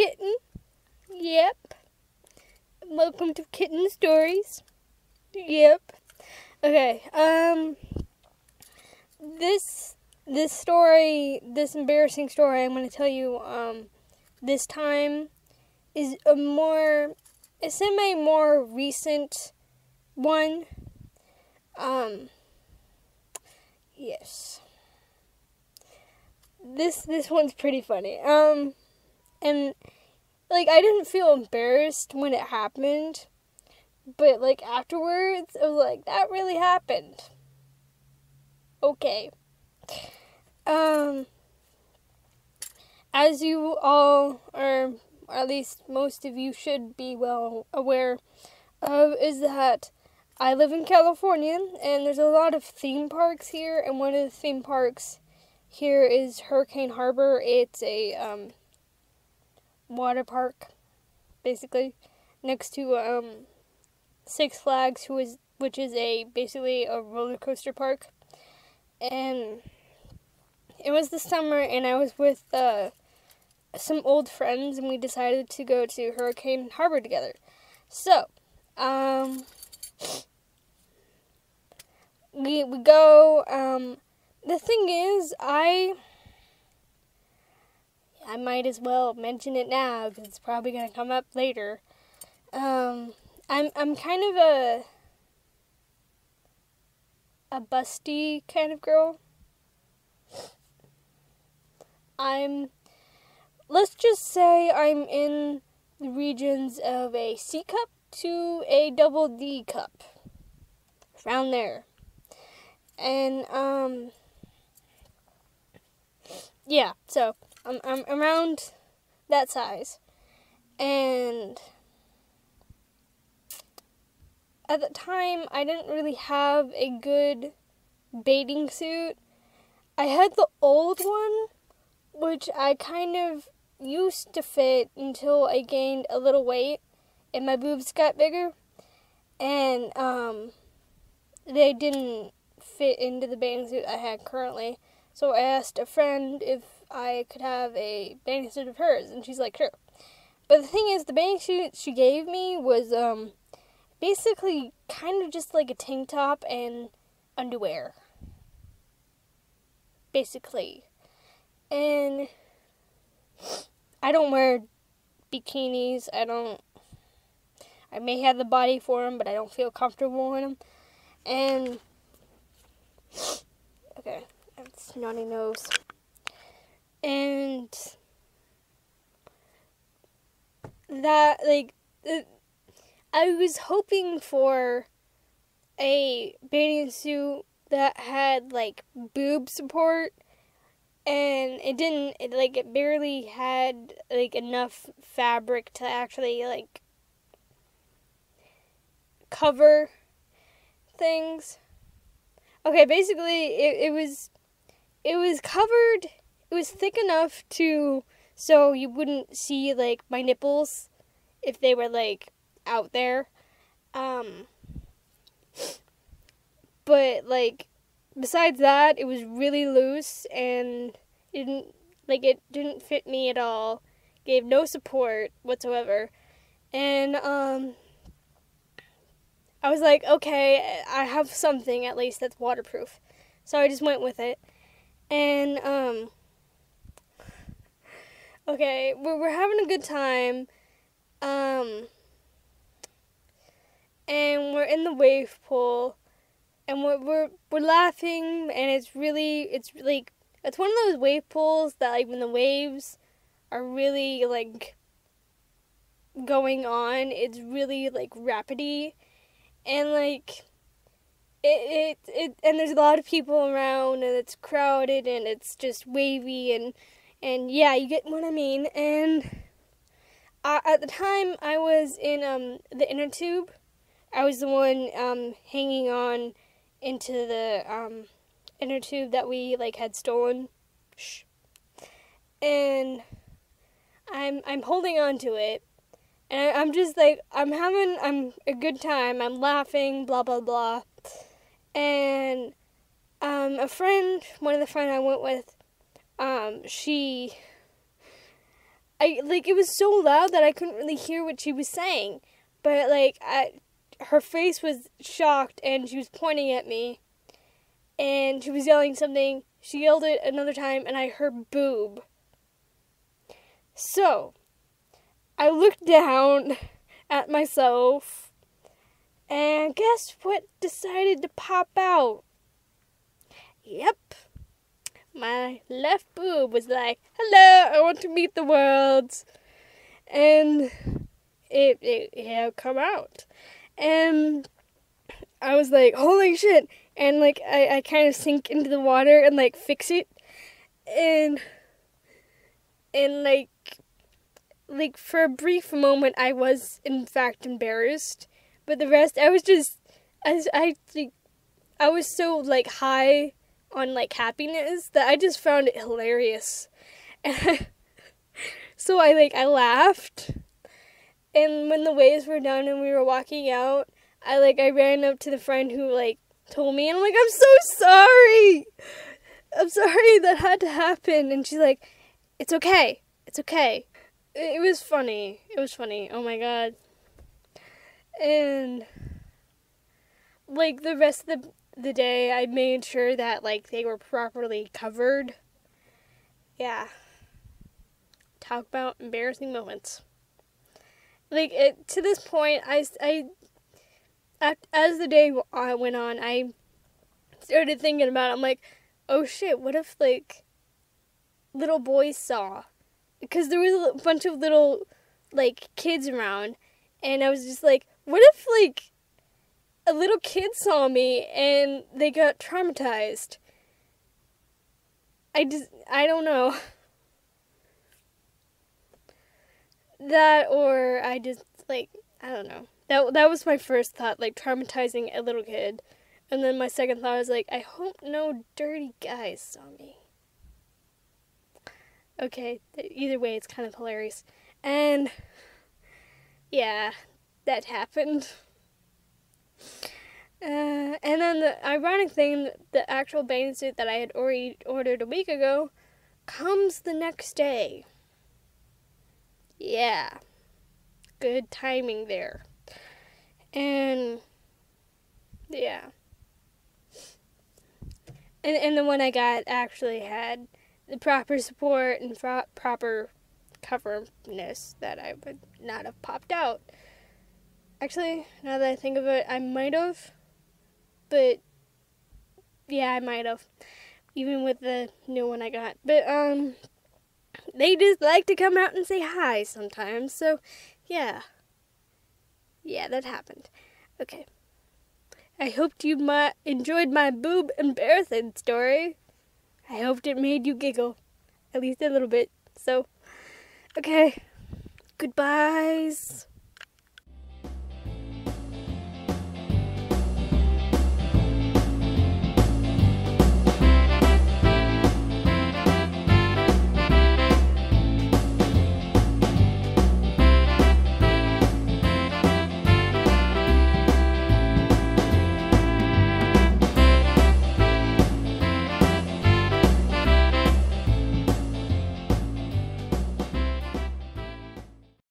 Kitten. Yep. Welcome to Kitten Stories. Yep. Okay, this embarrassing story I'm going to tell you, this time is a semi more recent one. Yes. This one's pretty funny. And, like, I didn't feel embarrassed when it happened, but, like, afterwards, I was like, that really happened. Okay. As you all are, or at least most of you should be well aware of, is that I live in California, and there's a lot of theme parks here, and one of the theme parks here is Hurricane Harbor. It's a, water park, basically, next to, Six Flags, which is basically a roller coaster park. And it was the summer, and I was with, some old friends, and we decided to go to Hurricane Harbor together. So, we go, the thing is, I might as well mention it now, because it's probably going to come up later. I'm kind of a busty kind of girl. Let's just say I'm in the regions of a C cup to a double D cup. Around there. And, yeah, so, I'm around that size. And at the time, I didn't really have a good bathing suit. I had the old one, which I kind of used to fit until I gained a little weight and my boobs got bigger, and they didn't fit into the bathing suit I had currently. So I asked a friend if I could have a bathing suit of hers, and she's like, sure. But the thing is, the bathing suit she gave me was basically kind of just like a tank top and underwear, basically. And I don't wear bikinis. I may have the body for them, but I don't feel comfortable in them. And, okay, I have a snotty nose. And that, like, I was hoping for a bathing suit that had, like, boob support. And it didn't, it barely had, like, enough fabric to actually, like, cover things. Okay, basically, it was covered, it was thick enough so you wouldn't see, like, my nipples if they were, like, out there. But, like, besides that, it was really loose, and it didn't fit me at all. Gave no support whatsoever. And, I was like, okay, I have something at least that's waterproof. So I just went with it. And, okay, we're having a good time. And we're in the wave pool. And we're laughing, and it's one of those wave pools that, like, when the waves are really, like, going on, it's really, like, rapidy, and, like, and there's a lot of people around, and it's crowded, and it's just wavy, and yeah, you get what I mean. And at the time, I was in the inner tube. I was the one hanging on into the inner tube that we, like, had stolen. Shh. And I'm holding on to it, and I'm just like, I'm a good time. I'm laughing, blah blah blah. And one of the friends I went with, she it was so loud that I couldn't really hear what she was saying. But, her face was shocked, and she was pointing at me. And she was yelling something. She yelled it another time, and I heard boob. So, I looked down at myself, and guess what decided to pop out? Yep. My left boob was like, hello, I want to meet the world. And it had come out. And I was like, holy shit. And, I kind of sink into the water and, fix it. And for a brief moment, I was, in fact, embarrassed. But the rest, I was just, I was so, high on, happiness that I just found it hilarious. And so I laughed. And when the waves were done and we were walking out, I ran up to the friend who, told me, and I'm like, I'm so sorry. I'm sorry that had to happen. And she's like, it's okay. It's okay. It was funny. It was funny. Oh my god. And, the rest of the day, I made sure that, they were properly covered. Yeah. Talk about embarrassing moments. To this point, as the day went on, I started thinking about it. I'm like, oh shit, what if, little boys saw? Because there was a bunch of little, kids around, and I was just like, what if, a little kid saw me and they got traumatized? I don't know. That, or I just, I don't know. That was my first thought, traumatizing a little kid. And then my second thought was I hope no dirty guys saw me. Okay, either way, it's kind of hilarious. And, yeah, that happened. And then the ironic thing, the actual bathing suit that I had already ordered a week ago comes the next day. Yeah. Good timing there. And, yeah. And the one I got actually had the proper support and proper coverness that I would not have popped out. Actually, now that I think of it, I might have. But, yeah, I might have. Even with the new one I got. But, they just like to come out and say hi sometimes. So, yeah. Yeah, that happened. Okay. I hoped you enjoyed my boob embarrassing story. I hoped it made you giggle. At least a little bit. So, okay. Goodbyes.